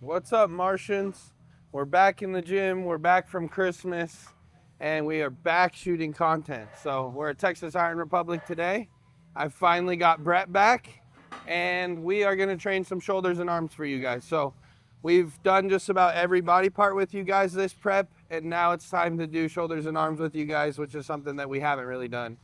What's up, Martians? We're back in the gym. We're back from Christmas, and we are back shooting content. So we're at Texas Iron Republic today. I finally got Brett back, and we are going to train some shoulders and arms for you guys. So we've done just about every body part with you guys this prep, and now it's time to do shoulders and arms with you guys, which is something that we haven't really done.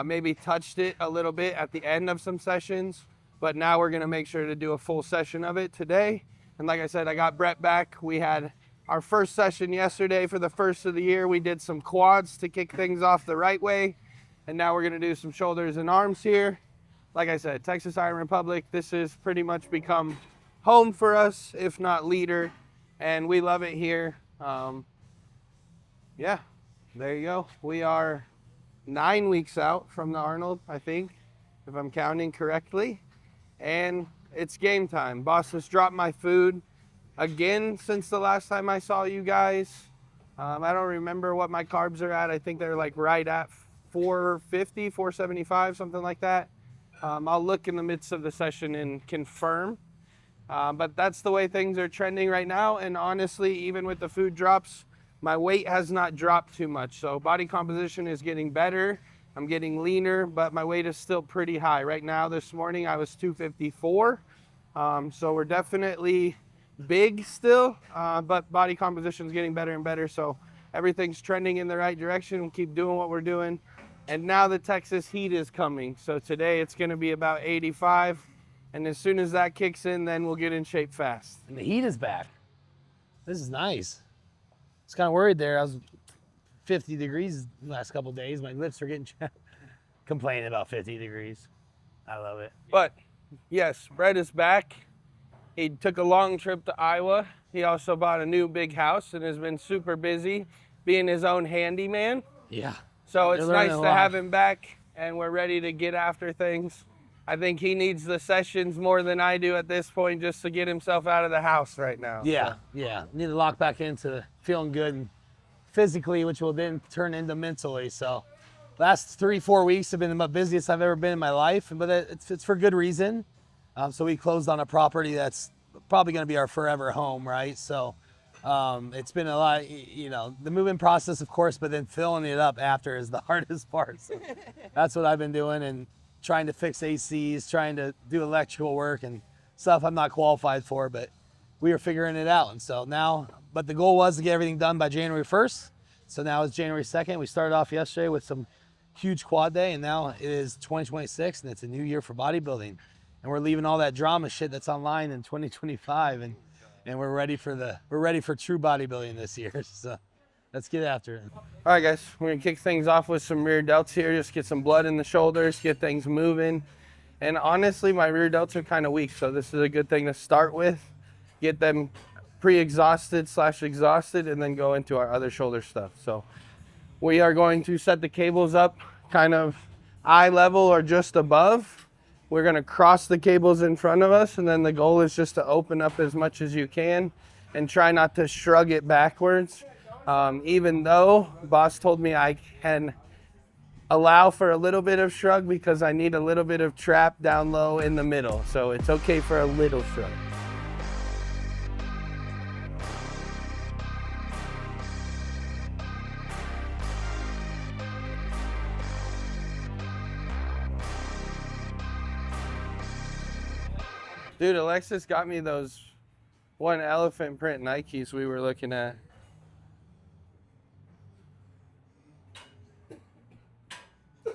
Maybe touched it a little bit at the end of some sessions, but now we're going to make sure to do a full session of it today. And like I said, I got Brett back. We had our first session yesterday for the first of the year. We did some quads to kick things off the right way. And now we're gonna do some shoulders and arms here. Like I said, Texas Iron Republic, this has pretty much become home for us, if not leader. And we love it here. Yeah, there you go. We are 9 weeks out from the Arnold, I think, if I'm counting correctly. And it's game time. Boss has dropped my food again since the last time I saw you guys. I don't remember what my carbs are at. I think they're like right at 450, 475, something like that. I'll look in the midst of the session and confirm. But that's the way things are trending right now. And honestly, even with the food drops, my weight has not dropped too much. So body composition is getting better. I'm getting leaner, but my weight is still pretty high. Right now, this morning, I was 254. So we're definitely big still, but body composition is getting better and better. So everything's trending in the right direction. We'll keep doing what we're doing. And now the Texas heat is coming. So today it's going to be about 85. And as soon as that kicks in, then we'll get in shape fast. And the heat is back. This is nice. I was kind of worried there. I was 50 degrees the last couple of days. My lips are getting complaining about 50 degrees. I love it. But yes, Brett is back. He took a long trip to Iowa. He also bought a new big house and has been super busy being his own handyman. Yeah. So it's nice to have him back, and we're ready to get after things. I think he needs the sessions more than I do at this point just to get himself out of the house right now. Yeah, yeah. Need to lock back into feeling good and physically, which will then turn into mentally. So last 3-4 weeks have been the busiest I've ever been in my life, but it's for good reason. So we closed on a property that's probably going to be our forever home, right? So it's been a lot, the moving process, of course, but then filling it up after is the hardest part. So that's what I've been doing, and trying to fix ACs, trying to do electrical work and stuff I'm not qualified for, but we are figuring it out. And so now, but the goal was to get everything done by January 1st. So now it's January 2nd. We started off yesterday with some huge quad day, and now it is 2026, and it's a new year for bodybuilding. And we're leaving all that drama shit that's online in 2025, and we're ready for true bodybuilding this year. So let's get after it. All right, guys, we're gonna kick things off with some rear delts here. Just get some blood in the shoulders, get things moving. And honestly, my rear delts are kind of weak, so this is a good thing to start with. Get them pre-exhausted/exhausted, and then go into our other shoulder stuff. So we are going to set the cables up kind of eye level or just above. We're gonna cross the cables in front of us, and then the goal is just to open up as much as you can and try not to shrug it backwards. Even though boss told me I can allow for a little bit of shrug because I need a little bit of trap down low in the middle. So it's okay for a little shrug. Dude, Alexis got me those one elephant print Nikes we were looking at.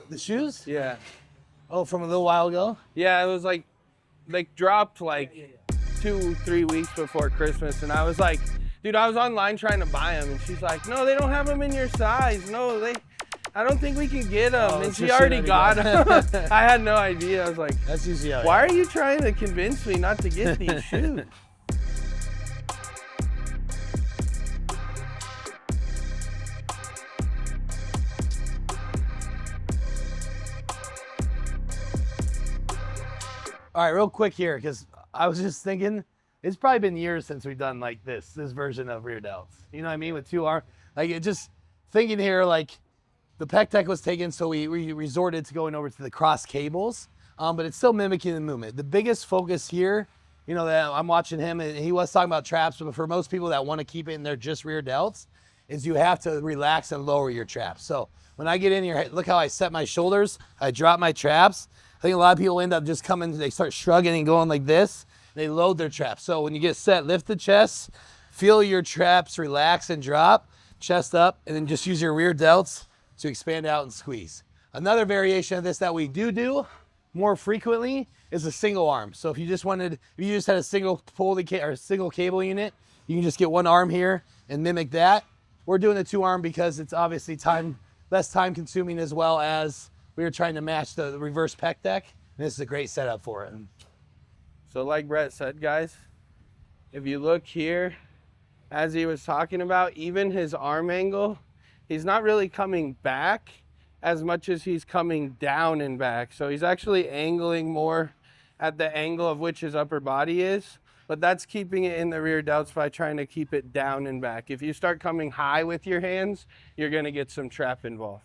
The shoes? Yeah. Oh, from a little while ago? Yeah, it was like, they dropped like 2-3 weeks before Christmas, and I was like, dude, I was online trying to buy them, and she's like, no, they don't have them in your size. No, I don't think we can get them. And she already got them. I had no idea. I was like, that's usually how why are you trying to convince me not to get these shoes? All right, real quick here, because I was just thinking, it's probably been years since we've done like this version of rear delts. You know what I mean? With 2 arms. Like, it just thinking here, like, the Pec-Deck was taken, so we resorted to going over to the cross cables, but it's still mimicking the movement. The biggest focus here you know, that I'm watching him and he was talking about traps, but for most people that want to keep it in their just rear delts, is you have to relax and lower your traps. So when I get in here, look how I set my shoulders, I drop my traps. I think a lot of people end up just coming, they start shrugging and going like this. They load their traps. So when you get set, lift the chest, feel your traps relax and drop, chest up, and then just use your rear delts to expand out and squeeze. Another variation of this that we do more frequently is a single arm. So if you just had a single pulley or a single cable unit, you can just get one arm here and mimic that. We're doing the 2-arm because it's obviously less time consuming, as well as we were trying to match the reverse Pec-Deck. This is a great setup for it. So like Brett said, guys, if you look here, as he was talking about, even his arm angle, he's not really coming back as much as he's coming down and back. So he's actually angling more at the angle of which his upper body is, but that's keeping it in the rear delts by trying to keep it down and back. If you start coming high with your hands, you're gonna get some trap involved.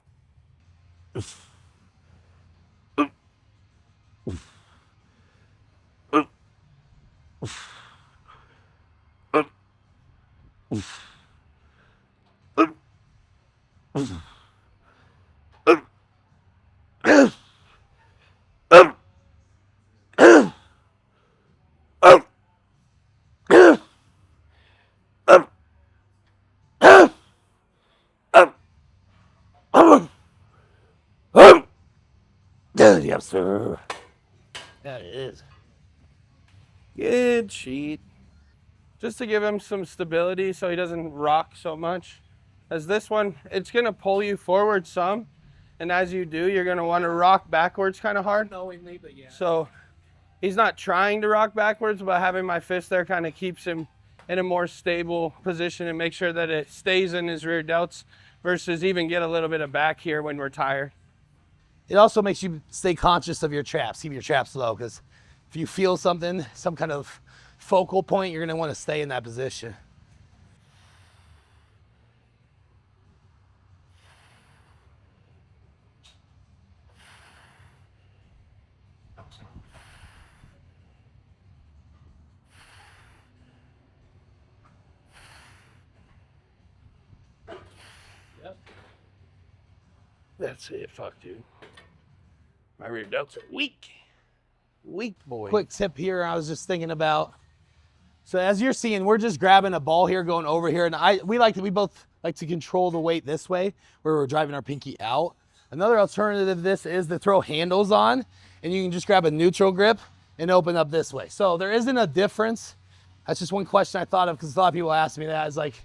Yes, sir. That is. Good sheet. Just to give him some stability so he doesn't rock so much. As this one, it's gonna pull you forward some, and as you do, you're gonna wanna rock backwards kind of hard. Knowingly, but yeah. So he's not trying to rock backwards, but having my fist there kind of keeps him in a more stable position and make sure that it stays in his rear delts versus even get a little bit of back here when we're tired. It also makes you stay conscious of your traps, keep your traps low, because if you feel something, some kind of focal point, you're gonna wanna stay in that position. Yep. That's it, fuck dude. My rear delts are weak. Weak boy. Quick tip here, I was just thinking about. So as you're seeing, we're just grabbing a ball here, going over here, and we both like to control the weight this way, where we're driving our pinky out. Another alternative to this is to throw handles on, and you can just grab a neutral grip and open up this way. So there isn't a difference. That's just one question I thought of, because a lot of people ask me that, is like,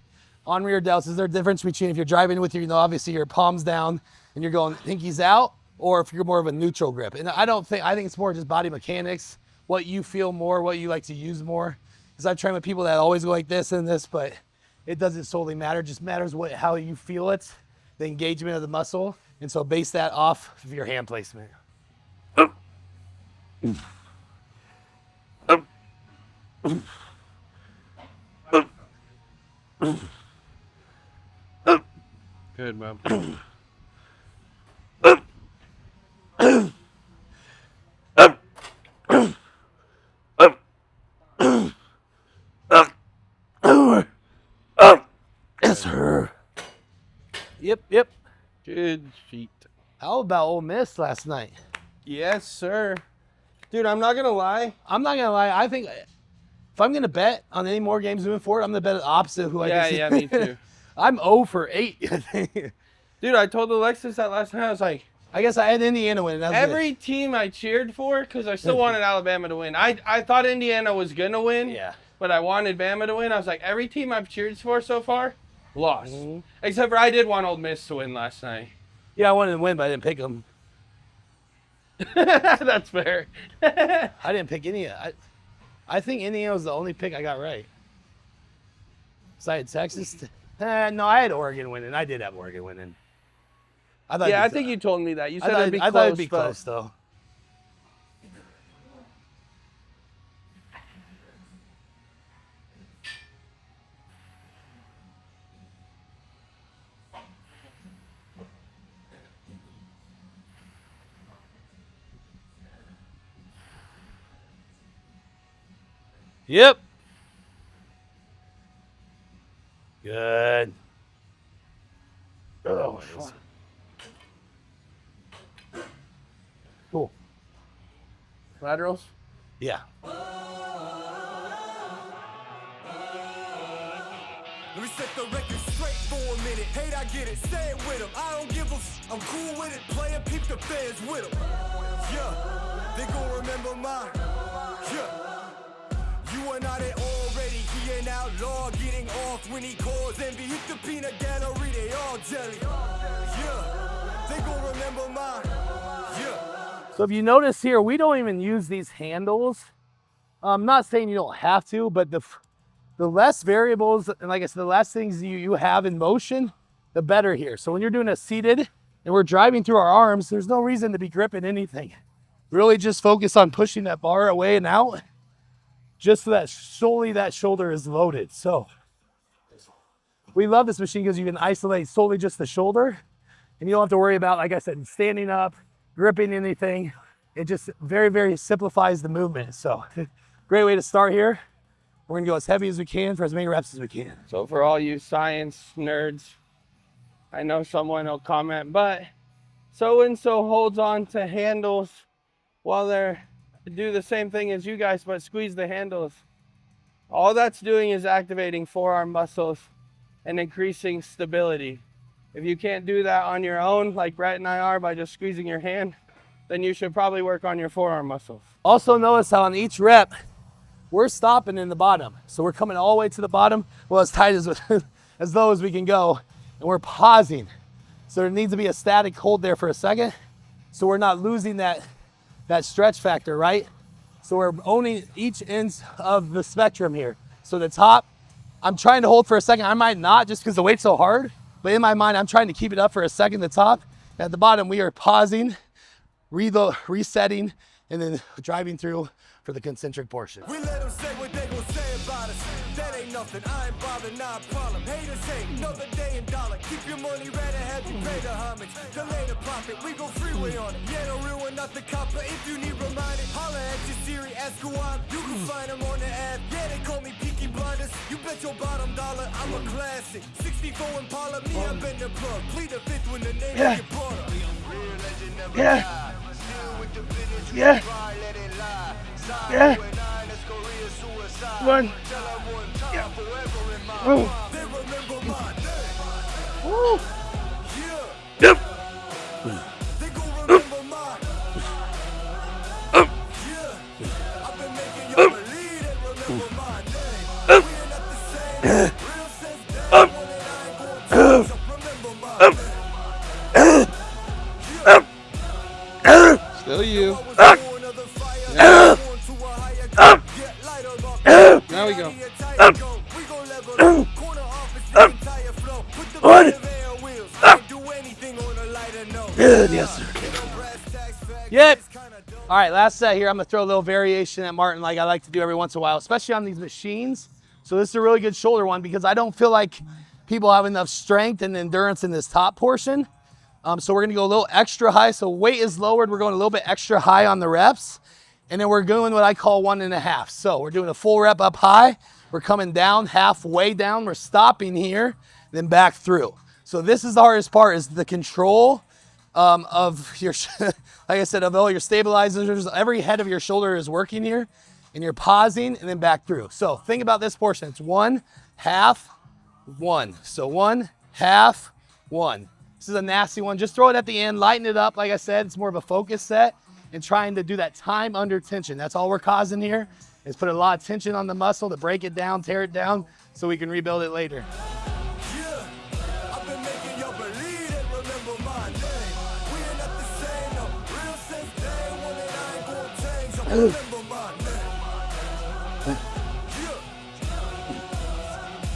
on rear delts, is there a difference between if you're driving with your, obviously your palms down and you're going pinkies out, or if you're more of a neutral grip? And I think it's more just body mechanics, what you feel more, what you like to use more. Because I've trained with people that always go like this and this, but it doesn't solely matter. It just matters how you feel it, the engagement of the muscle. And so base that off of your hand placement. Good, man. Yes, sir. Yep. Good feet. How about Ole Miss last night? Yes, sir. Dude, I'm not gonna lie. I think if I'm gonna bet on any more games moving forward, I'm gonna bet the opposite of who I just. Yeah, me too. I'm 0 for 8. I think. Dude, I told Alexis that last night. I was like, I guess I had Indiana win. every team I cheered for, because I still wanted Alabama to win. I thought Indiana was gonna win. Yeah. But I wanted Bama to win. I was like, every team I've cheered for so far, lost. Except for I did want Ole Miss to win last night. Yeah, I wanted to win, but I didn't pick them. That's fair. I didn't pick any. I think Indiana was the only pick I got right. So I had Texas. No, I had Oregon winning. I did have Oregon winning. I think you told me that. You said it'd be close. I thought it'd be close, though. Yep. Good. Oh, cool. Laterals? Yeah. Let me set the record straight for a minute. Hate, I get it, say it with them. I don't give a I'm cool with it. Playin', peep the fans with them. Yeah, they gon' remember mine. Yeah, you are not it already. He an outlaw getting off when he calls envy. Hit the peanut gallery, they all jelly. Yeah, they gon' remember mine. Yeah. So if you notice here, we don't even use these handles. I'm not saying you don't have to, but the less variables, and like I said, the less things you have in motion, the better here. So when you're doing a seated and we're driving through our arms, there's no reason to be gripping anything. Really just focus on pushing that bar away and out, just so that solely that shoulder is loaded. So we love this machine because you can isolate solely just the shoulder, and you don't have to worry about, like I said, standing up, gripping anything. It just very, very simplifies the movement. So great way to start here. We're gonna go as heavy as we can for as many reps as we can. So for all you science nerds, I know someone will comment, but so-and-so holds on to handles while they're do the same thing as you guys, but squeeze the handles. All that's doing is activating forearm muscles and increasing stability. If you can't do that on your own, like Brett and I are, by just squeezing your hand, then you should probably work on your forearm muscles. Also notice how on each rep, we're stopping in the bottom. So we're coming all the way to the bottom, well, as tight as low as we can go, and we're pausing. So there needs to be a static hold there for a second, so we're not losing that stretch factor, right? So we're owning each end of the spectrum here. So the top, I'm trying to hold for a second. I might not just because the weight's so hard, but in my mind, I'm trying to keep it up for a second, the top. At the bottom, we are pausing, resetting, and then driving through for the concentric portion. We let them say what they gon' say about us. That ain't nothing, I ain't bothered, not a problem. Haters hate, another day in dollar. Keep your money ready, have you pay the homage. Delay the profit, we go freeway on it. Yeah, the real one, not the copper. If you need reminded, holla at your Siri, ask who I'm. You can find them on the app. Yeah, they call me Peaky Blinders. You bet your bottom dollar, I'm a classic. 64 Impala, me, I been the plug. Plead the fifth when the name of your brother. Real legend never die. Deal with the business, you try, let it lie. Yeah. One. Yeah. Oh. They remember my name. Woo. Yeah. Yep. They gon' remember my yeah. I've been making y'all believe they remember my name. We ain't not the same. Real since day one, and I ain't gon' change. So remember my name. Still you. Now we go. Good, yes, sir. Yep. All right, last set here. I'm gonna throw a little variation at Martin like I like to do every once in a while, especially on these machines. So this is a really good shoulder one because I don't feel like people have enough strength and endurance in this top portion. So we're gonna go a little extra high. So weight is lowered. We're going a little bit extra high on the reps. And then we're doing what I call 1.5. So we're doing a full rep up high. We're coming down, halfway down. We're stopping here, then back through. So this is the hardest part, is the control of your, like I said, of all your stabilizers. Every head of your shoulder is working here, and you're pausing and then back through. So think about this portion. It's 1.5, 1. So 1.5, 1. This is a nasty one. Just throw it at the end, lighten it up. Like I said, it's more of a focus set and trying to do that time under tension. That's all we're causing here, is put a lot of tension on the muscle to break it down, tear it down, so we can rebuild it later. Yeah, I've been making y'all believe they remember my name. We ain't not the same, no. Real since day one, and I ain't gon' change. So remember my name. Yeah.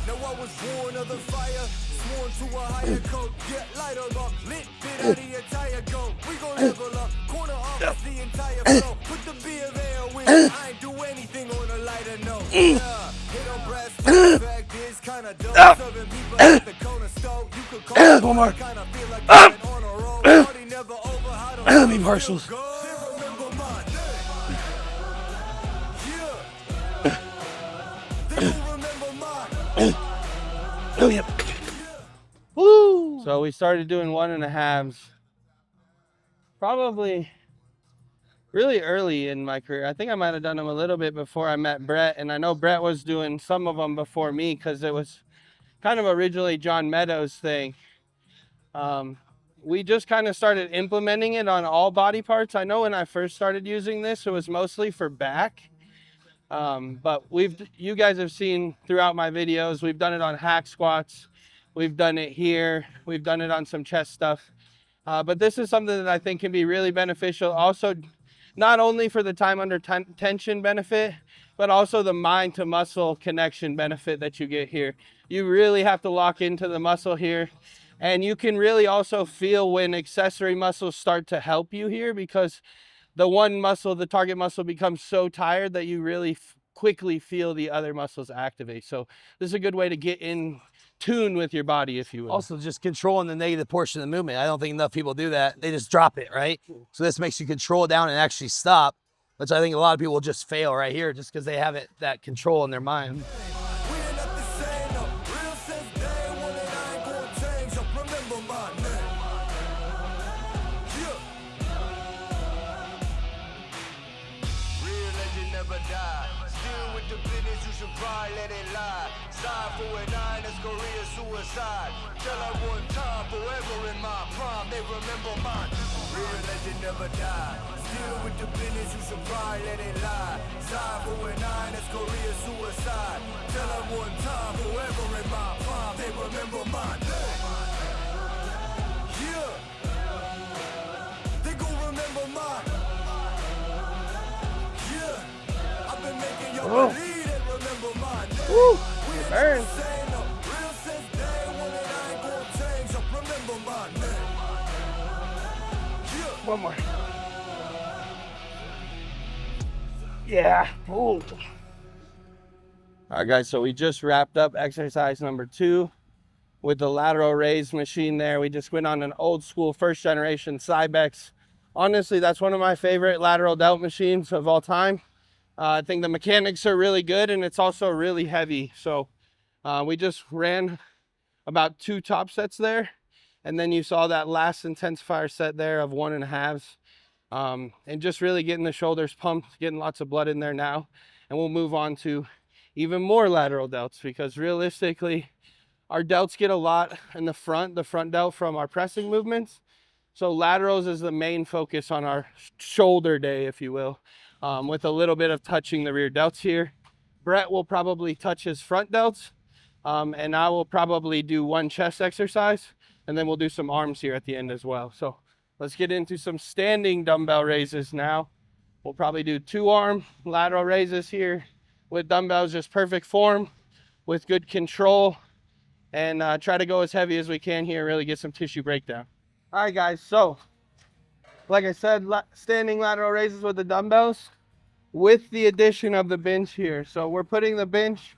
Now I was born of the fire, sworn to a higher code. Get lighter up, lit, bit out the entire goal. We gon' level up, corner off the entire flow. Put the beer there with I ain't do anything on a lighter note. Yeah, hit on brass back, this kinda dope. Serving people at the corner store. You could call One more. kinda feel like I'm on a roll. Party never over, how the Me partials. They remember my name. Yeah. Oh, yep. Woo! So we started doing 1.5s probably really early in my career. I think I might have done them a little bit before I met Brett, and I know Brett was doing some of them before me because it was kind of originally John Meadows' thing. We just kind of started implementing it on all body parts. I know when I first started using this, it was mostly for back. But you guys have seen throughout my videos, we've done it on hack squats. We've done it here. We've done it on some chest stuff. But this is something that I think can be really beneficial. Also, not only for the time under tension benefit, but also the mind to muscle connection benefit that you get here. You really have to lock into the muscle here. And you can really also feel when accessory muscles start to help you here, because the one muscle, the target muscle, becomes so tired that you really quickly feel the other muscles activate. So this is a good way to get in tune with your body, if you will. Also, just controlling the negative portion of the movement. I don't think enough people do that. They just drop it, right? So this makes you control it down and actually stop, which I think a lot of people will just fail right here just because they have that control in their mind. Let it lie. Side 49, that's Korea suicide. Tell her one time, forever in my prime. They remember mine. Real legend never die. Still with the business, you should probably let it lie. Side 49, that's Korea suicide. Tell her one time, forever in my prime. They remember my name. Yeah. They gon' remember mine. Yeah. I've been making your believe. Woo, it burns. One more. Yeah. Ooh. All right, guys, so we just wrapped up exercise number 2 with the lateral raise machine there. We just went on an old school first generation Cybex. Honestly, that's one of my favorite lateral delt machines of all time. I think the mechanics are really good, and it's also really heavy. So we just ran about 2 top sets there. And then you saw that last intensifier set there of 1.5s. And just really getting the shoulders pumped, getting lots of blood in there now. And we'll move on to even more lateral delts, because realistically, our delts get a lot in the front delt from our pressing movements. So laterals is the main focus on our shoulder day, if you will. With a little bit of touching the rear delts here. Brett will probably touch his front delts, and I will probably do 1 chest exercise, and then we'll do some arms here at the end as well. So let's get into some standing dumbbell raises now. We'll probably do 2-arm lateral raises here with dumbbells, just perfect form with good control, and try to go as heavy as we can here, really get some tissue breakdown. All right, guys, so like I said, standing lateral raises with the dumbbells with the addition of the bench here. So we're putting the bench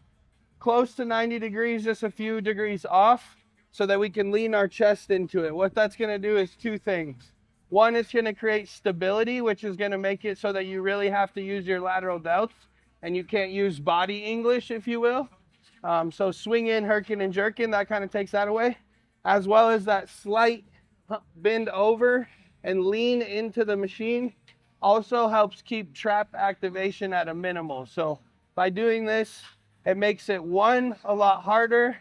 close to 90 degrees, just a few degrees off, so that we can lean our chest into it. What that's gonna do is 2 things. One, it's gonna create stability, which is gonna make it so that you really have to use your lateral delts and you can't use body English, if you will. So swing in, herkin and jerkin, that kind of takes that away, as well as that slight bend over and lean into the machine also helps keep trap activation at a minimal. So by doing this, it makes it 1, a lot harder,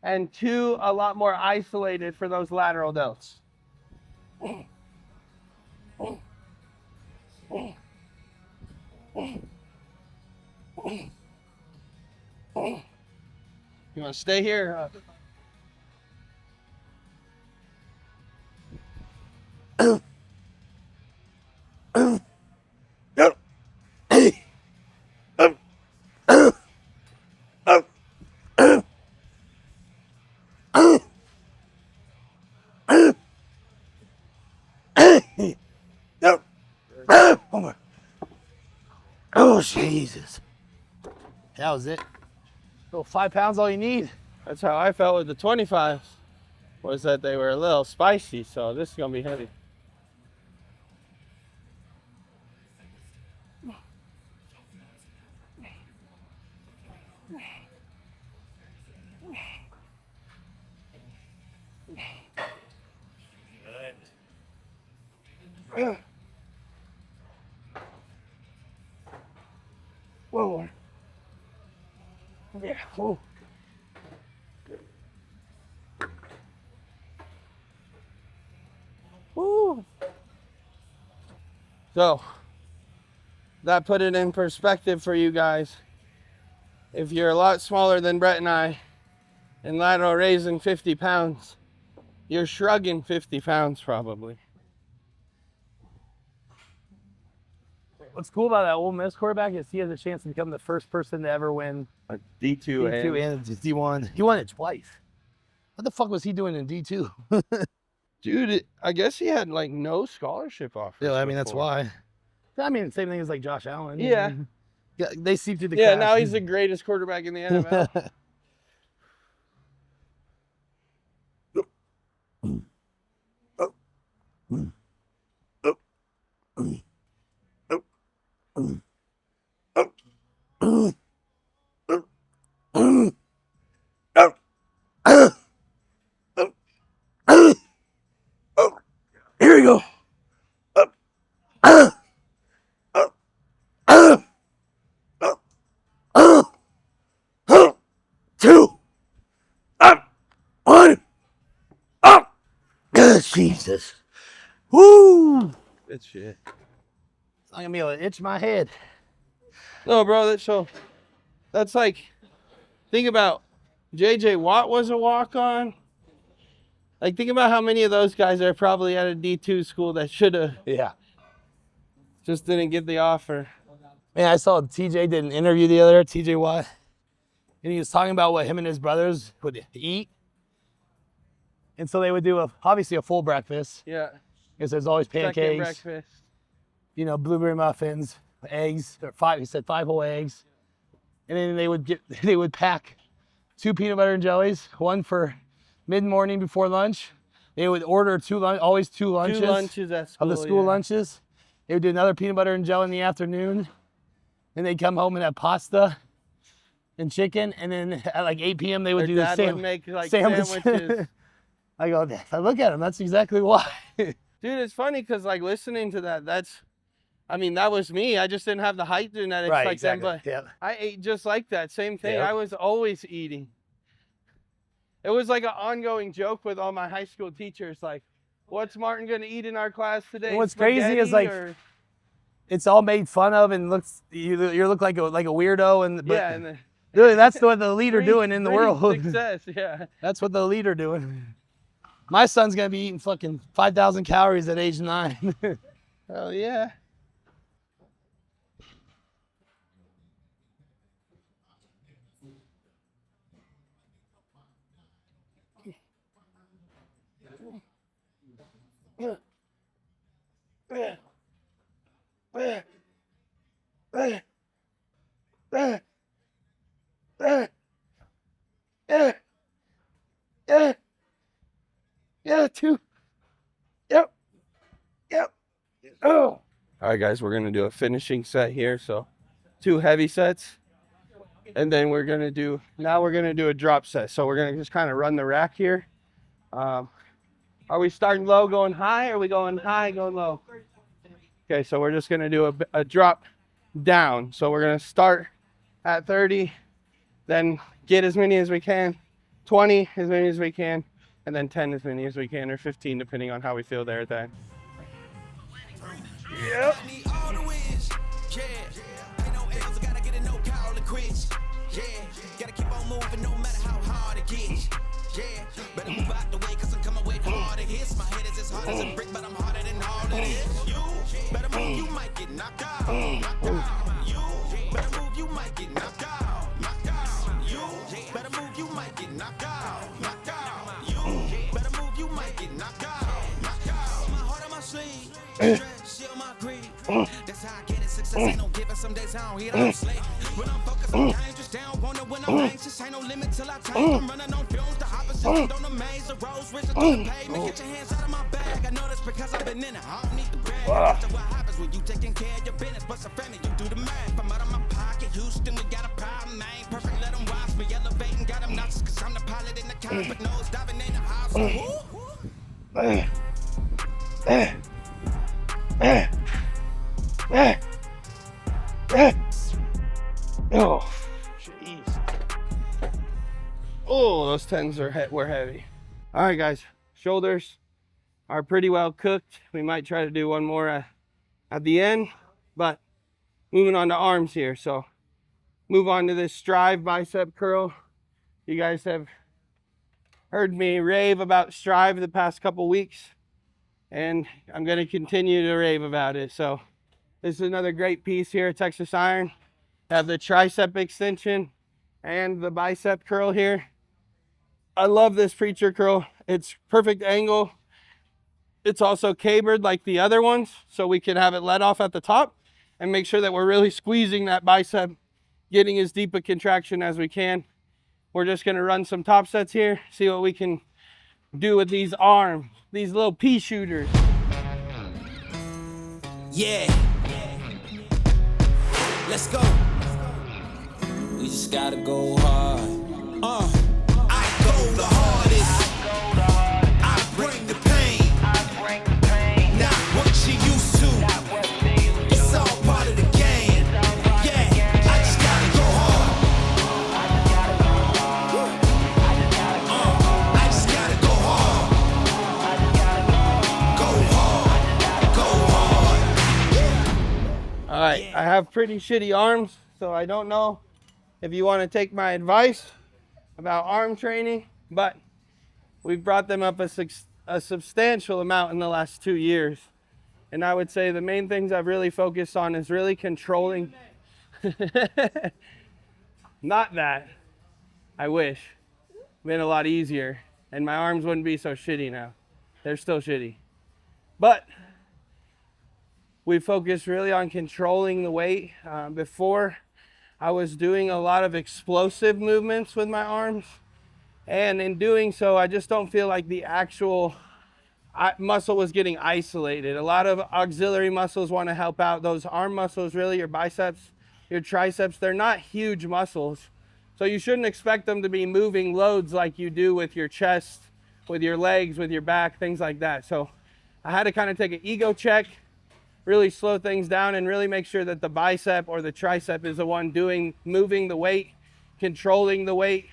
and 2, a lot more isolated for those lateral delts. You want to stay here? Oh, Jesus. That was it. Little 5 pounds, all you need. That's how I felt with the 25s, was that they were a little spicy, so this is gonna be heavy. One more. Yeah. Whoa. Woo. So that put it in perspective for you guys. If you're a lot smaller than Brett and I, and lateral raising 50 pounds, you're shrugging 50 pounds probably. What's cool about that Ole Miss quarterback is he has a chance to become the first person to ever win A D2 and D1. He won it twice. What the fuck was he doing in D2? Dude, I guess he had like no scholarship offers. Yeah, I mean, that's before. why. I mean, same thing as like Josh Allen. Yeah. Yeah, they seep through the Yeah, cracks. now he's the greatest quarterback in the NFL. Here we go. Two. Up. One. Up. Jesus. Woo. Good shit. I'm gonna be able to itch my head. No, bro, that's like, think about JJ Watt was a walk-on. Like, think about how many of those guys are probably at a D2 school that should have just didn't get the offer. Man, I saw TJ did an interview the other day, TJ Watt, and he was talking about what him and his brothers would eat. And so they would do obviously a full breakfast. Yeah. Because there's always Second pancakes, breakfast. you know, blueberry muffins, eggs, or 5, he said 5 whole eggs. And then they would pack 2 peanut butter and jellies, one for mid-morning before lunch. They would order always two lunches. 2 lunches at school. Of the school lunches. They would do another peanut butter and jelly in the afternoon. Then they'd come home and have pasta and chicken. And then at like 8 p.m. they would do the would make like sandwiches. I look at them, that's exactly why. Dude, it's funny because like listening to that, that was me. I just didn't have the height genetics Right, like exactly. them, but Yeah. I ate just like that. Same thing. Yep. I was always eating. It was like an ongoing joke with all my high school teachers, like, what's Martin gonna eat in our class today? And what's crazy is Spaghetti like or... it's all made fun of and you look like a weirdo but yeah, and really that's what the leader doing in the world. Success, yeah. That's what the leader doing. My son's gonna be eating fucking 5,000 calories at age 9. Hell yeah. Yeah, 2. Yep. Oh. All right, guys, we're gonna do a finishing set here. So 2 heavy sets, and then we're gonna do a drop set. So we're gonna just kind of run the rack here. Are we starting low, going high? Or are we going high, going low? Okay, so we're just gonna do a drop down. So we're gonna start at 30, then get as many as we can, 20 as many as we can, and then 10 as many as we can, or 15 depending on how we feel there at that. Yep. Yeah, better move out the way, cause I'm coming with harder hits. My head is as hard as a brick, but I'm harder than all of this. You better move, you might get knocked out. You better move, you might get knocked out. You better move, you might get knocked out. You better move, you might get knocked out. My heart on my sleeve, shit on my greed. That's how I get it. Success ain't no given. Some days I don't hit, I'm slave. When I'm focused, I'm dangerous. They don't wanna when I'm anxious. Ain't no limit till I take. I'm running on fumes. The opposite don't amaze. The roads rich to the pavement. Get your hands out of my bag. I know that's because I've been in it. I don't need the brag. That's what happens when you taking care of your business. But some family, you do the math. I'm out of my pocket. Houston, we got a problem. I ain't perfect. Let them watch me elevating. Got them nuts. Cause I'm the pilot in the cockpit. Nose diving in the house. Oh, jeez. Oh, those 10s were heavy. All right, guys, shoulders are pretty well cooked. We might try to do one more at the end, but moving on to arms here. So move on to this strive bicep curl. You guys have heard me rave about strive the past couple weeks, and I'm going to continue to rave about it. So this is another great piece here, Texas iron. Have the tricep extension and the bicep curl here. I love this preacher curl. It's perfect angle. It's also cabered like the other ones, so we can have it let off at the top and make sure that we're really squeezing that bicep, getting as deep a contraction as we can. We're just gonna run some top sets here, see what we can do with these arms, these little pea shooters. Yeah. Let's go. We just gotta go hard. I go the hardest. I bring the pain. Not what you used to. It's all part of the game. Yeah, I just gotta go hard. I just gotta go hard. Go hard. Go hard. All right, I have pretty shitty arms, so I don't know if you want to take my advice about arm training, but we've brought them up a substantial amount in the last 2 years. And I would say the main things I've really focused on is really controlling. Not that. I wish. Been a lot easier, and my arms wouldn't be so shitty now. They're still shitty. But we focused really on controlling the weight. Before, I was doing a lot of explosive movements with my arms, and in doing so, I just don't feel like the actual muscle was getting isolated. A lot of auxiliary muscles want to help out. Those arm muscles, really, your biceps, your triceps, they're not huge muscles, so you shouldn't expect them to be moving loads like you do with your chest, with your legs, with your back, things like that. So I had to kind of take an ego check, really slow things down, and really make sure that the bicep or the tricep is the one moving the weight, controlling the weight,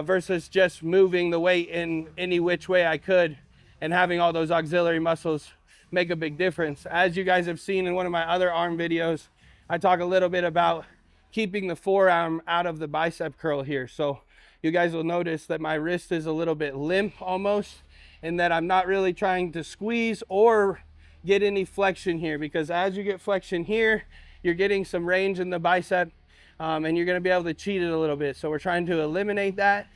versus just moving the weight in any which way I could, and having all those auxiliary muscles make a big difference. As you guys have seen in one of my other arm videos, I talk a little bit about keeping the forearm out of the bicep curl here. So you guys will notice that my wrist is a little bit limp almost, and that I'm not really trying to squeeze or get any flexion here, because as you get flexion here, you're getting some range in the bicep, and you're going to be able to cheat it a little bit. So we're trying to eliminate that.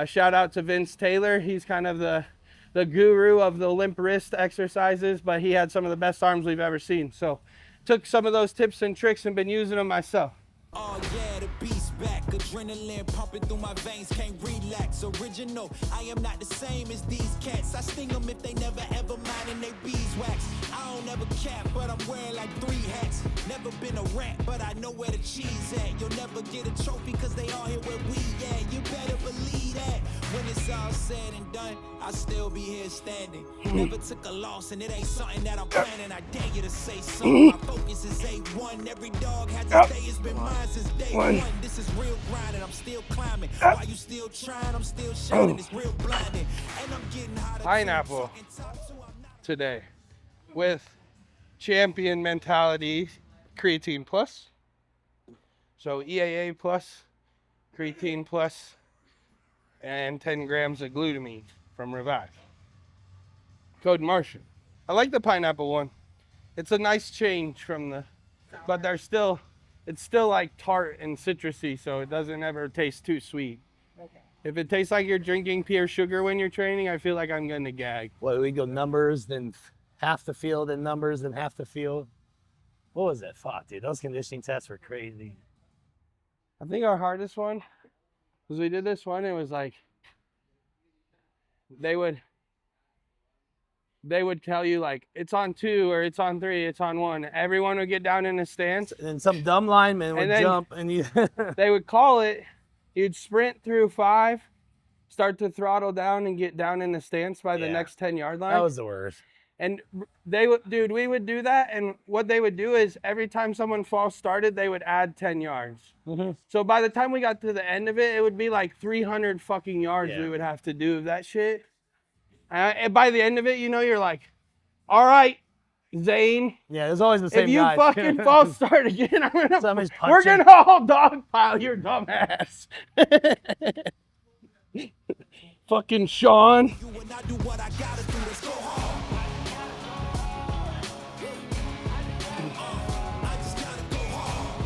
Shout out to Vince Taylor. He's kind of the guru of the limp wrist exercises, but he had some of the best arms we've ever seen. So took some of those tips and tricks and been using them myself. Oh yeah, the beast back, adrenaline pumping through my veins, can't relax. Original, I am not the same as these cats. I sting them if they never ever mind and they beeswax. I don't ever cap, but I'm wearing like 3 hats. Never been a rat, but I know where the cheese at. You'll never get a trophy cause they all here where we at. You better believe that. When it's all said and done, I'll still be here standing. Never took a loss and it ain't something that I'm planning. I dare you to say so. My focus is A1. Every dog has a day, it's been mine since day one. This is real grinding, I'm still climbing. While you still trying, I'm still shining. It's real blinding. And I'm getting hotter. Pineapple today with champion mentality creatine plus. So EAA plus, creatine plus, and 10 grams of glutamine from Revive. Code Martian. I like the pineapple one. It's a nice change from the, but it's still like tart and citrusy, so it doesn't ever taste too sweet. Okay. If it tastes like you're drinking pure sugar when you're training, I feel like I'm gonna gag. What, we go numbers, then half the field, and numbers, then half the field? What was that? Fuck, dude, those conditioning tests were crazy. I think our hardest one was we did this one, it was like, they would tell you like, it's on 2 or it's on 3, it's on 1. Everyone would get down in a stance. And then some dumb lineman would jump and you... They would call it, you'd sprint through 5, start to throttle down and get down in the stance by the next 10-yard line. That was the worst. And they would, dude, we would do that. And what they would do is every time someone false started, they would add 10 yards. So by the time we got to the end of it, it would be like 300 fucking yards we would have to do of that shit. And by the end of it, you know, you're like, all right, Zane. Yeah, there's always the same If you guys. fucking false start again, Somebody's we're punching. gonna all dogpile your dumb ass. Fucking Sean. You and I do what I gotta do. Let's go home. I just gotta go home.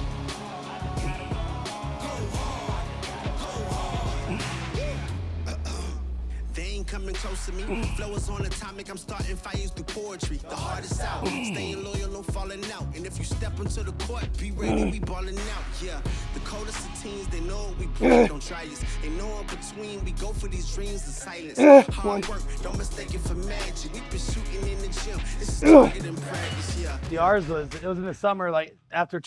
They ain't coming close to me. Flow is on atomic. I'm starting fires through poetry. The hardest out. Staying loyal, no falling out. And if you step into the court, be ready, we balling out. Yeah, the coldest of teens, they know what we push. Don't try us. Ain't no in between. We go for these dreams in silence. Hard work, don't mistake it for magic. We been shooting in the gym. It's target in practice. Yeah. Ours was, it was in the summer, like after our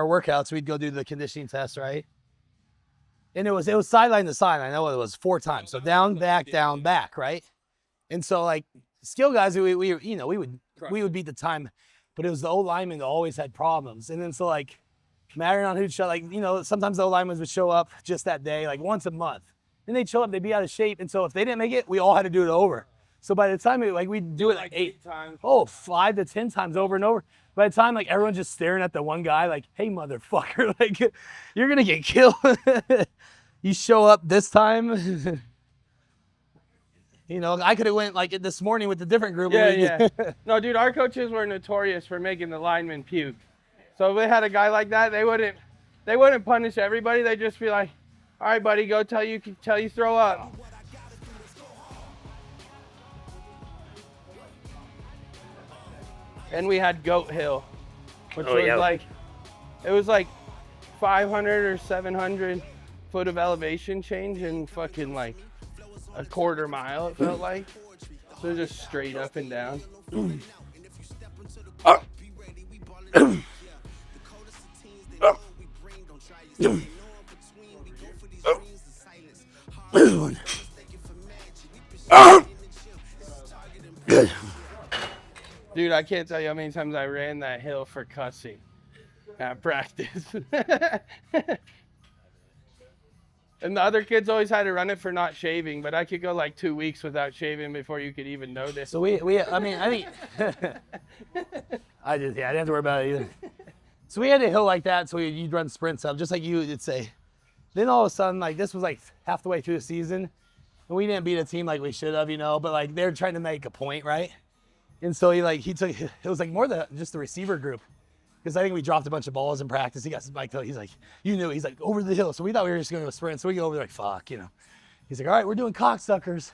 workouts, we'd go do the conditioning test, right? And it was sideline to sideline. I know it was 4 times. So down, back, right? And so like skill guys, we would beat the time, but it was the old linemen that always had problems. And then so like mattering on who'd show, like, you know, sometimes the old linemen would show up just that day, like once a month. Then they'd show up, they'd be out of shape. And so if they didn't make it, we all had to do it over. So by the time we'd do it like 8 times. 5 to 10 times over and over. By the time like everyone's just staring at the one guy, like, hey motherfucker, like you're gonna get killed. You show up this time. You know, I could have went like this morning with a different group. Yeah. No, dude, our coaches were notorious for making the linemen puke. So if they had a guy like that, they wouldn't punish everybody. They'd just be like, all right, buddy, go tell you throw up. And we had Goat Hill, which was like 500 or 700 foot of elevation change in fucking like a quarter mile, it felt like. So just straight up and down. Dude, I can't tell you how many times I ran that hill for cussing at practice. And the other kids always had to run it for not shaving, but I could go like 2 weeks without shaving before you could even notice. So I think I didn't have to worry about it either. So we had a hill like that, so you'd run sprints up, just like you would say. Then all of a sudden, like this was like half the way through the season, and we didn't beat a team like we should have, you know, but like they're trying to make a point, right? And so he took, it was like more than just the receiver group. Because I think we dropped a bunch of balls in practice. He got some bike, he's like, he's like, over the hill. So we thought we were just going to sprint. So we go over there like, fuck, you know. He's like, all right, we're doing cocksuckers.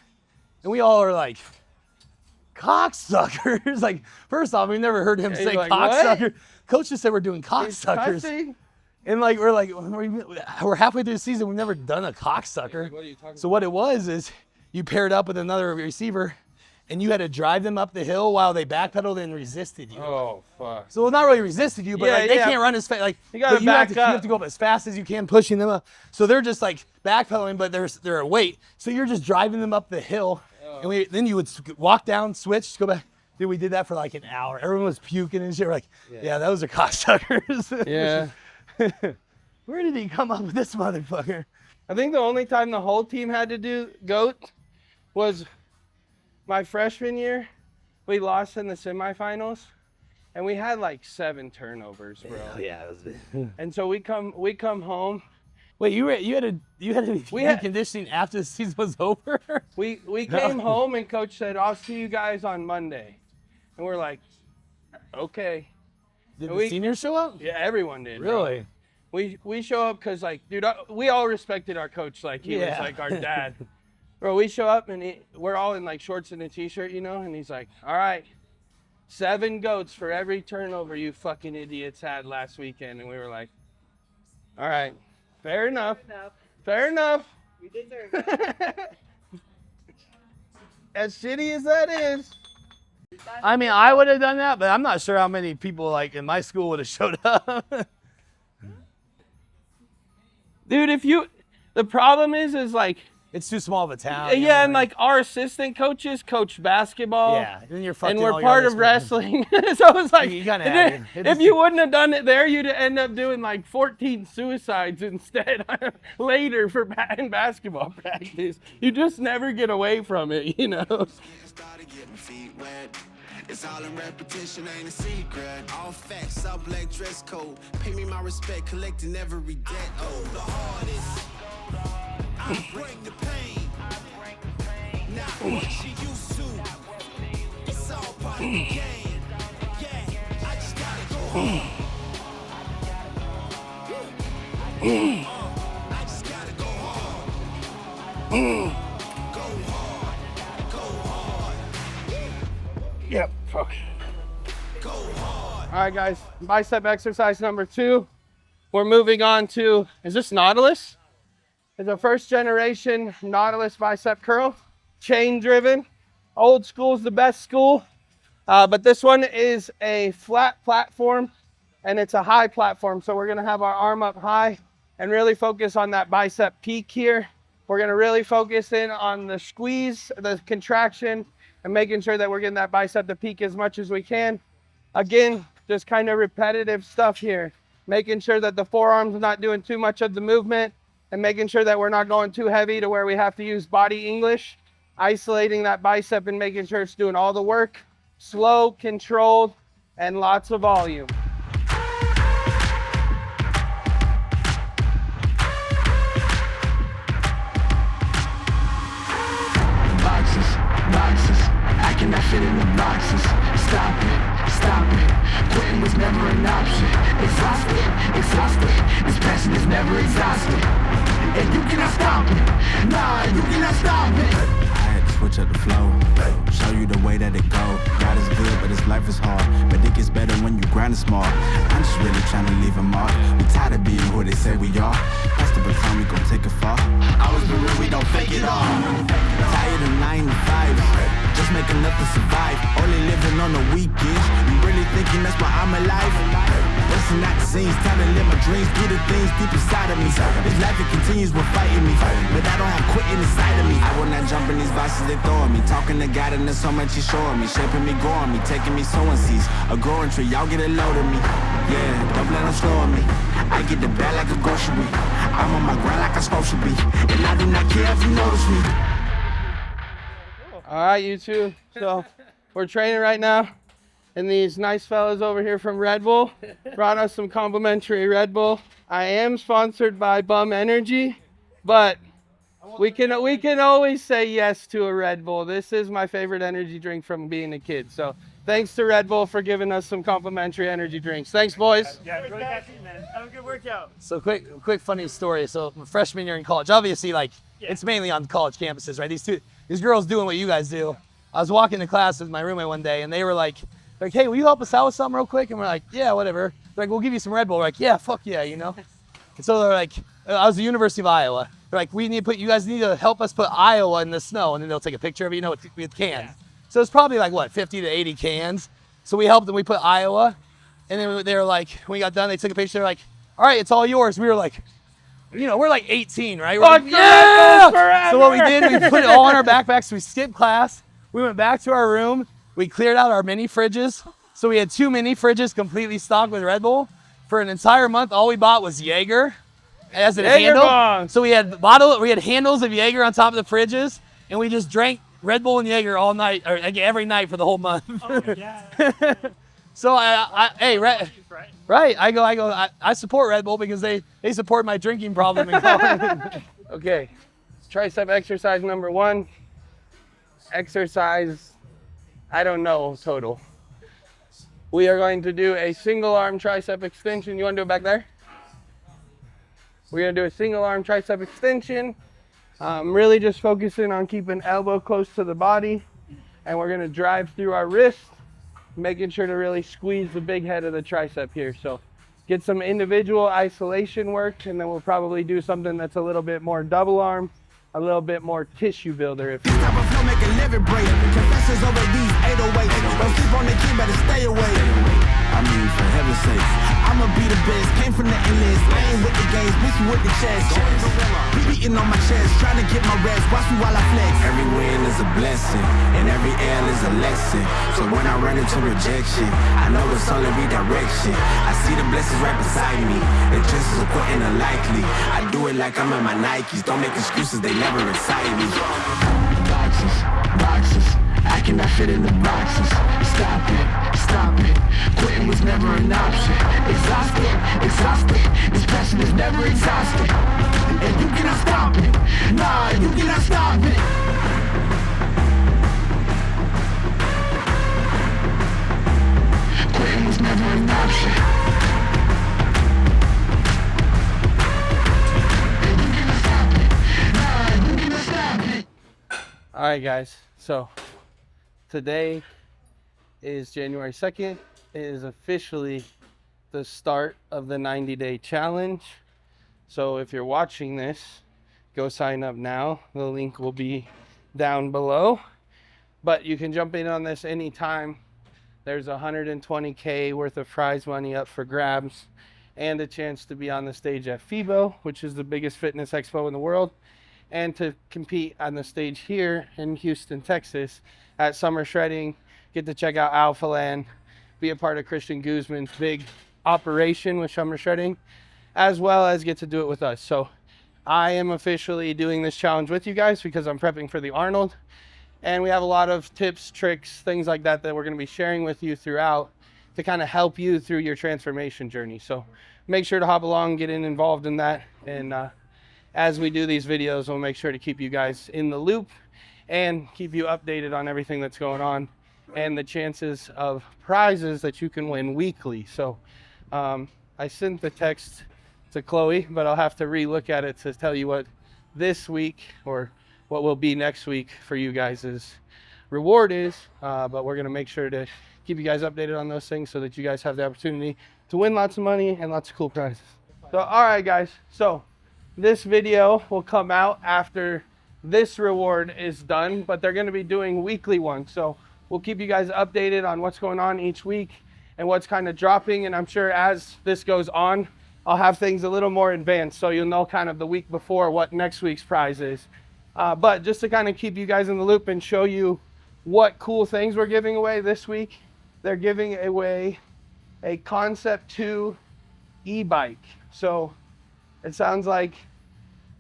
And we all are like, cocksuckers? Like, first off, we've never heard him say like, cocksucker. What? Coach just said we're doing cocksuckers. And like, we're halfway through the season. We've never done a cocksucker. What are you talking about? So what it was is you paired up with another receiver and you had to drive them up the hill while they backpedaled and resisted you. Oh, fuck. So not really resisted you, but like they can't run as fast. Like you have to go up as fast as you can, pushing them up. So they're just like backpedaling, but they're a weight. So you're just driving them up the hill, and then you would walk down, switch, go back. Dude, we did that for like an hour. Everyone was puking and shit. We're like, yeah, those are cocksuckers. Yeah. Where did he come up with this motherfucker? I think the only time the whole team had to do GOAT was my freshman year. We lost in the semifinals, and we had like 7 turnovers, bro. Oh yeah, it was. And so we come home. Wait, you had to do conditioning after the season was over? We came home and coach said, "I'll see you guys on Monday," and we're like, "Okay." Did the seniors show up? Yeah, everyone did. Really? Bro. We show up because like, dude, we all respected our coach like he was like our dad. Bro, we show up and we're all in like shorts and a t-shirt, you know, and he's like, all right, 7 goats for every turnover you fucking idiots had last weekend. And we were like, all right, fair enough. Fair enough. We deserve it. As shitty as that is. I mean, I would have done that, but I'm not sure how many people like in my school would have showed up. Dude, the problem is like, it's too small of a town. Yeah, and like our assistant coaches coach basketball. Yeah, and then you're fucked and in we're all your part other of stuff. wrestling. So it's like, You gotta have it. if you wouldn't have done it there, you'd end up doing like 14 suicides instead later in basketball practice. You just never get away from it, you know. It's all in repetition, ain't a secret. All facts, all black dress code. Pay me my respect, collecting every debt. Oh, the hardest. I bring the pain. Not what she used to. It's all part of the game. Yeah, I just gotta go home. I just gotta go hard. Go hard. Go hard. Yep. Fuck. Go hard. All right, guys. Bicep exercise number 2. We're moving on to, is this Nautilus? It's a first generation Nautilus bicep curl. Chain driven. Old school's the best school. But this one is a flat platform and it's a high platform. So we're going to have our arm up high and really focus on that bicep peak here. We're going to really focus in on the squeeze, the contraction, and making sure that we're getting that bicep to peak as much as we can. Again, just kind of repetitive stuff here. Making sure that the forearm's not doing too much of the movement and making sure that we're not going too heavy to where we have to use body English. Isolating that bicep and making sure it's doing all the work. Slow, controlled, and lots of volume. Boxes, I cannot fit in the boxes. Stop it, quitting was never an option. Exhausted, this passion is never exhausted. And you cannot stop it, nah, you cannot stop it. I had to switch up the flow, show you the way that it go. God is good, but this life is hard. But it gets better when you grind it smart. I'm just really trying to leave a mark. We tired of being who they say we are. That's the baton, we gon' take it far. Always been real, we don't fake it all. Tired of 9 to 5, just make enough to survive. Only living on the weekends. You really thinking that's why I'm alive? Listen, not the scenes, time to live my dreams, do the things deep inside of me. This life, it continues with fighting me, but I don't have quitting inside of me. I will not jump in these vices they throwing me. Talking to God and there's so much he's showing me. Shaping me, growing me, taking me sowing seeds. A growing tree, y'all get a load of me. Yeah, don't let them slow me. I get the bag like a grocery. I'm on my grind like I'm supposed to be. And I do not care if you notice me. All right, you two. So we're training right now. And these nice fellas over here from Red Bull brought us some complimentary Red Bull. I am sponsored by Bum Energy, but we can always say yes to a Red Bull. This is my favorite energy drink from being a kid. So thanks to Red Bull for giving us some complimentary energy drinks. Thanks, boys. Yeah, really catching, man. Have a good workout. So quick funny story. So freshman year in college, obviously it's mainly on college campuses, right? These girls doing what you guys do. I was walking to class with my roommate one day and they were like, hey, will you help us out with something real quick? And we're like, yeah, whatever. They're like, we'll give you some Red Bull. We're like, yeah, fuck yeah, you know? And so they're like, I was at the University of Iowa. They're like, you guys need to help us put Iowa in the snow. And then they'll take a picture of it, you know, with cans. Yeah. So it's probably like, what, 50 to 80 cans. So we helped them, we put Iowa. And then they were like, when we got done, they took a picture. They're like, all right, it's all yours. We were like, you know, we're like 18, right? We're like, yeah! So what we did, we put it all in our backpacks. We skipped class. We went back to our room. We cleared out our mini fridges. So we had 2 mini fridges completely stocked with Red Bull. For an entire month, all we bought was Jaeger as a handle. Bomb. So we had handles of Jaeger on top of the fridges, and we just drank Red Bull and Jaeger all night, or every night for the whole month. Oh yeah. So I support Red Bull because they support my drinking problem in college. Okay, tricep exercise number 1. Exercise, I don't know total. We are going to do a single arm tricep extension. You want to do it back there? We're going to do a single arm tricep extension. Really just focusing on keeping elbow close to the body. And we're going to drive through our wrist, making sure to really squeeze the big head of the tricep here. So get some individual isolation work, and then we'll probably do something that's a little bit more double arm, a little bit more tissue builder. If This type of flow make a living break. Confessions over these 808s. Don't sleep on the key, better stay away. I mean, for heaven's sake, I'ma be the best, came from the endless. I ain't with the games, bitch, you with the chest. Be beating on my chest, trying to get my rest. Watch me while I flex. Every win is a blessing, and every L is a lesson. So when I run into rejection, I know it's only redirection. I see the blessings right beside me. The chances of quitting are likely. I do it like I'm in my Nikes. Don't make excuses, they never excite me. Boxes, boxes, I cannot fit in the boxes. Stop it, quitting was never an option. Exhausted, this passion is never exhausted. And you cannot stop it, nah, you cannot stop it. Quitting was never an option. And you cannot stop it, nah, you cannot stop it. All right, guys. So today is January 2nd. It is officially the start of the 90-day challenge. So if you're watching this, go sign up now. The link will be down below. But you can jump in on this anytime. There's $120K worth of prize money up for grabs and a chance to be on the stage at FIBO, which is the biggest fitness expo in the world, and to compete on the stage here in Houston, Texas at Summer Shredding. Get to check out Alpha Land, be a part of Christian Guzman's big operation with Summer Shredding, as well as get to do it with us. So I am officially doing this challenge with you guys because I'm prepping for the Arnold. And we have a lot of tips, tricks, things like that that we're going to be sharing with you throughout to kind of help you through your transformation journey. So make sure to hop along, get involved in that. And as we do these videos, we'll make sure to keep you guys in the loop and keep you updated on everything that's going on and the chances of prizes that you can win weekly. So I sent the text to Chloe, but I'll have to re-look at it to tell you what this week or what will be next week for you guys' reward is. But we're going to make sure to keep you guys updated on those things so that you guys have the opportunity to win lots of money and lots of cool prizes. So, all right, guys. So this video will come out after this reward is done, but they're going to be doing weekly ones. So we'll keep you guys updated on what's going on each week and what's kind of dropping. And I'm sure as this goes on, I'll have things a little more advanced, so you'll know kind of the week before what next week's prize is. But just to kind of keep you guys in the loop and show you what cool things we're giving away this week, they're giving away a Concept 2 e-bike. So it sounds like,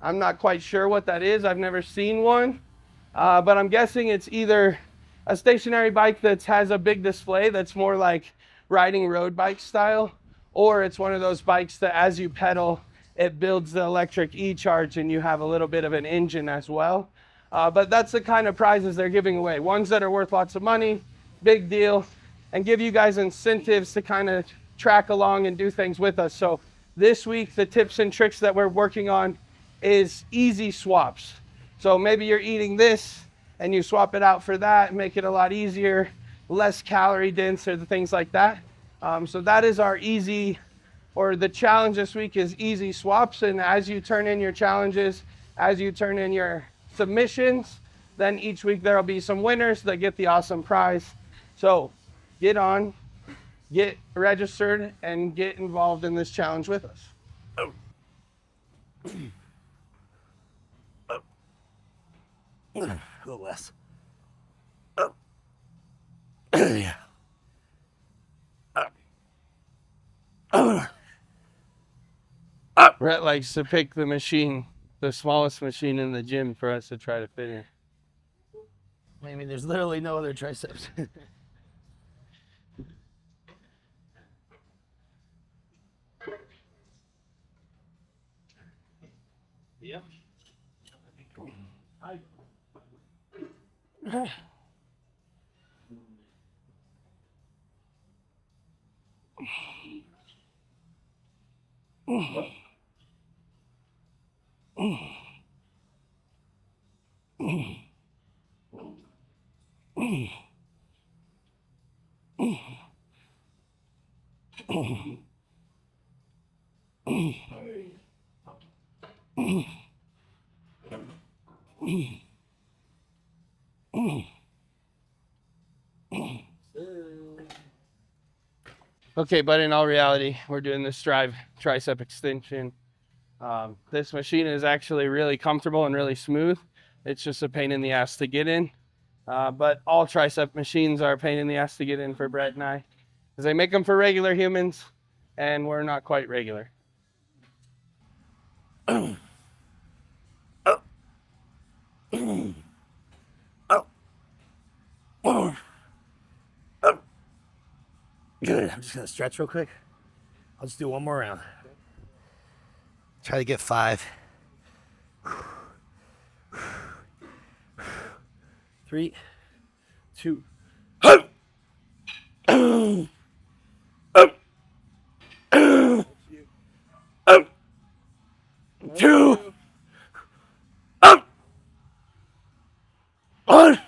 I'm not quite sure what that is. I've never seen one, but I'm guessing it's either a stationary bike that has a big display that's more like riding road bike style, or it's one of those bikes that as you pedal, it builds the electric e-charge and you have a little bit of an engine as well. But that's the kind of prizes they're giving away. Ones that are worth lots of money, big deal, and give you guys incentives to kind of track along and do things with us. So this week, the tips and tricks that we're working on is easy swaps. So maybe you're eating this and you swap it out for that, make it a lot easier, less calorie dense or the things like that. So that is our easy, or the challenge this week is easy swaps. And as you turn in your challenges, as you turn in your submissions, then each week there'll be some winners that get the awesome prize. So get on, get registered, and get involved in this challenge with us. A little less. Yeah. Rhett likes to pick the machine, the smallest machine in the gym for us to try to fit in. I mean, there's literally no other triceps. Yep. Okay, but in all reality, we're doing this drive tricep extension. This machine is actually really comfortable and really smooth. It's just a pain in the ass to get in. But all tricep machines are a pain in the ass to get in for Brett and I, because they make them for regular humans, and we're not quite regular. Good. I'm just gonna stretch real quick. I'll just do one more round. Try to get 5. 3, 2. 2. 1.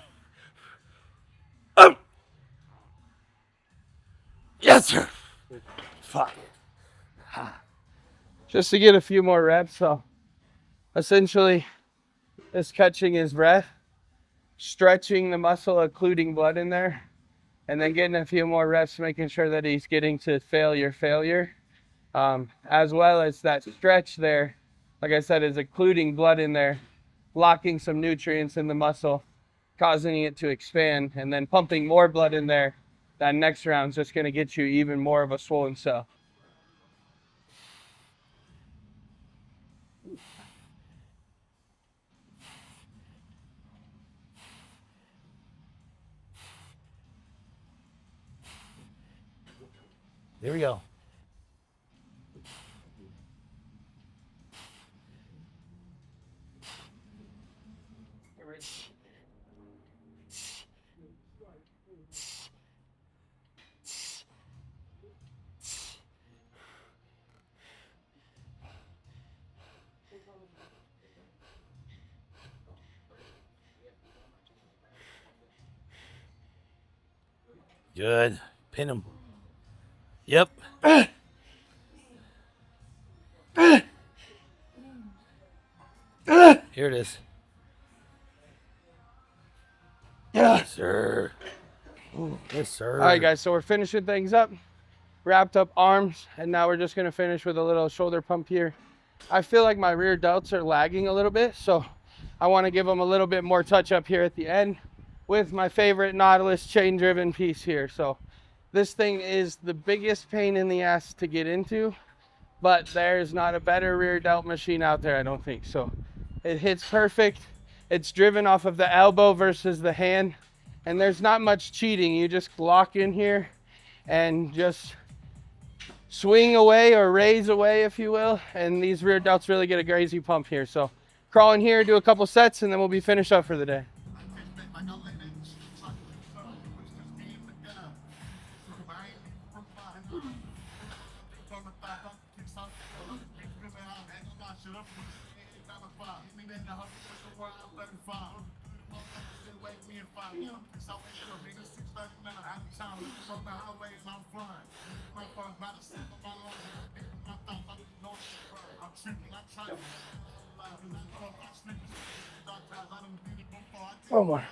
Yes, sir. Fuck. Just to get a few more reps. So essentially, this catching his breath, stretching the muscle, occluding blood in there, and then getting a few more reps, making sure that he's getting to failure. As well as that stretch there, like I said, is occluding blood in there, locking some nutrients in the muscle, causing it to expand, and then pumping more blood in there. That next round's just gonna get you even more of a swollen cell. Here we go. Good. Pin him. Yep. Here it is. Yes, sir. Yes, sir. All right, guys, so we're finishing things up. Wrapped up arms, and now we're just gonna finish with a little shoulder pump here. I feel like my rear delts are lagging a little bit, so I wanna give them a little bit more touch up here at the end with my favorite Nautilus chain-driven piece here. So this thing is the biggest pain in the ass to get into, but there's not a better rear delt machine out there, I don't think. So it hits perfect. It's driven off of the elbow versus the hand, and there's not much cheating. You just lock in here and just swing away or raise away, if you will, and these rear delts really get a crazy pump here. So crawl in here, do a couple sets, and then we'll be finished up for the day. One more.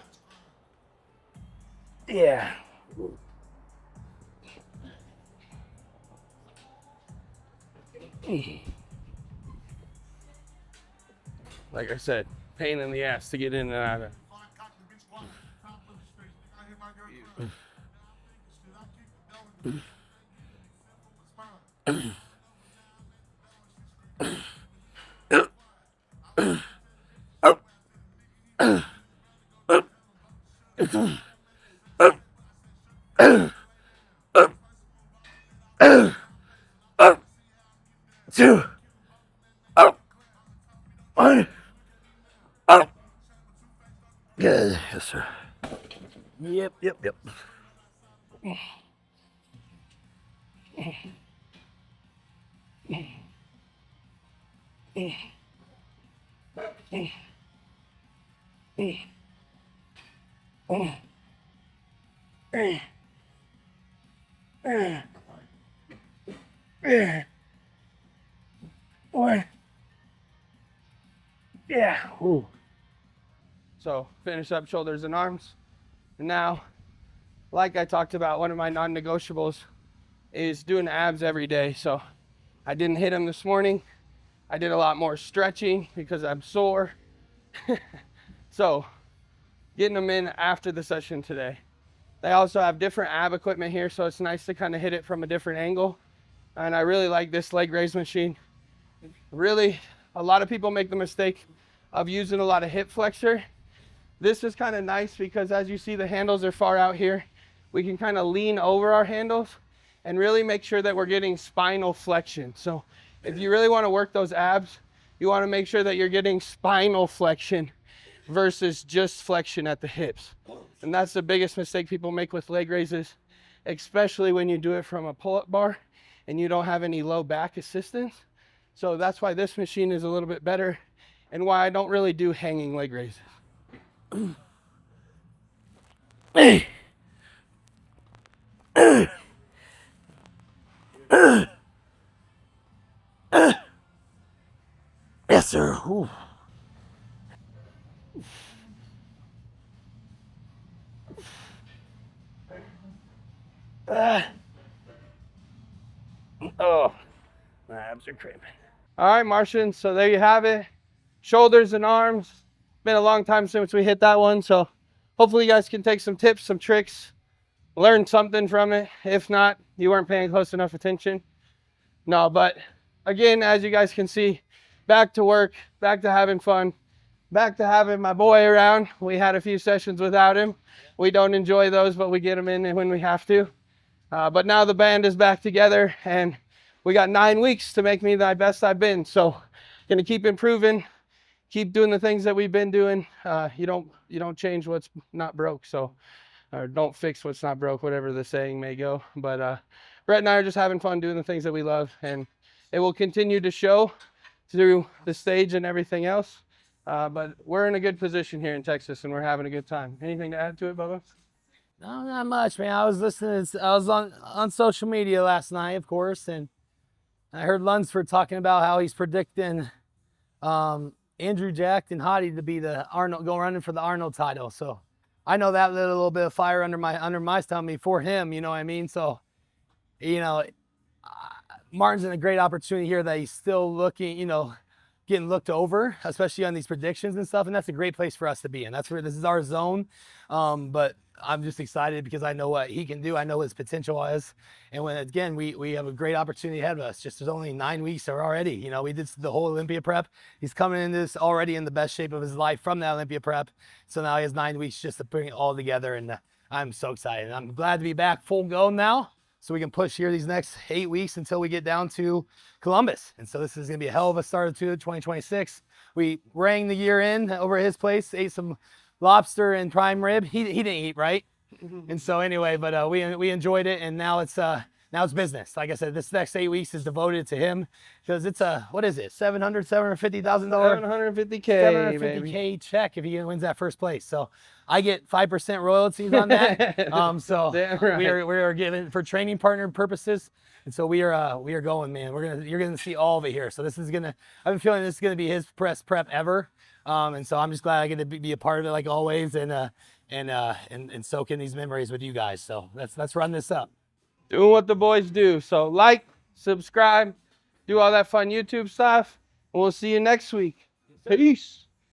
Yeah. Like I said, pain in the ass to get in and out of. Two. One. Good. Yes, sir. Yep. Yeah. Ooh. So finish up shoulders and arms. And now, like I talked about, one of my non-negotiables is doing abs every day. So I didn't hit them this morning. I did a lot more stretching because I'm sore. So getting them in after the session today. They also have different ab equipment here, so it's nice to kind of hit it from a different angle. And I really like this leg raise machine. Really, a lot of people make the mistake of using a lot of hip flexor. This is kind of nice because as you see, the handles are far out here. We can kind of lean over our handles and really make sure that we're getting spinal flexion. So if you really want to work those abs, you want to make sure that you're getting spinal flexion versus just flexion at the hips. And that's the biggest mistake people make with leg raises, especially when you do it from a pull-up bar and you don't have any low back assistance. So that's why this machine is a little bit better and why I don't really do hanging leg raises. Yes, sir. Ooh. Oh, my abs are cramping. All right, Martian, so there you have it. Shoulders and arms. Been a long time since we hit that one, so hopefully you guys can take some tips, some tricks, learn something from it. If not, you weren't paying close enough attention. No, but again, as you guys can see, back to work, back to having fun, back to having my boy around. We had a few sessions without him. We don't enjoy those, but we get him in when we have to. But now the band is back together and we got 9 weeks to make me the best I've been. So gonna keep improving, keep doing the things that we've been doing. You don't change what's not broke. So, or don't fix what's not broke, whatever the saying may go. But Brett and I are just having fun doing the things that we love, and it will continue to show through the stage and everything else. But we're in a good position here in Texas and we're having a good time. Anything to add to it, Bubba? No, not much, man. I was listening. I was on social media last night, of course, and I heard Lunsford talking about how he's predicting Andrew Jack and Hottie to be the Arnold, go running for the Arnold title. So I know that lit a little bit of fire under my stomach for him. You know what I mean? So, you know, Martin's in a great opportunity here that he's still looking, you know, getting looked over, especially on these predictions and stuff. And that's a great place for us to be in. That's where this is our zone. But I'm just excited because I know what he can do. I know his potential is. And when, again, we have a great opportunity ahead of us. Just there's only 9 weeks already. You know, we did the whole Olympia prep. He's coming into this already in the best shape of his life from that Olympia prep. So now he has 9 weeks just to bring it all together. And I'm so excited. I'm glad to be back full go now, so we can push here these next 8 weeks until we get down to Columbus. And so this is going to be a hell of a start to 2026. We rang the year in over at his place, ate some lobster and prime rib. He didn't eat, right? And so anyway, but we enjoyed it, and now it's business. Like I said, this next 8 weeks is devoted to him because it's what is it, $750,000, $750K, $750K check if he wins that first place. So I get 5% royalties on that. So right. we are giving for training partner purposes. And so we are going, man. You're gonna see all of it here. So this is I've been feeling this is gonna be his best prep ever. And so I'm just glad I get to be a part of it like always, and soak in these memories with you guys. So let's run this up. Doing what the boys do. So like, subscribe, do all that fun YouTube stuff, and we'll see you next week. Peace.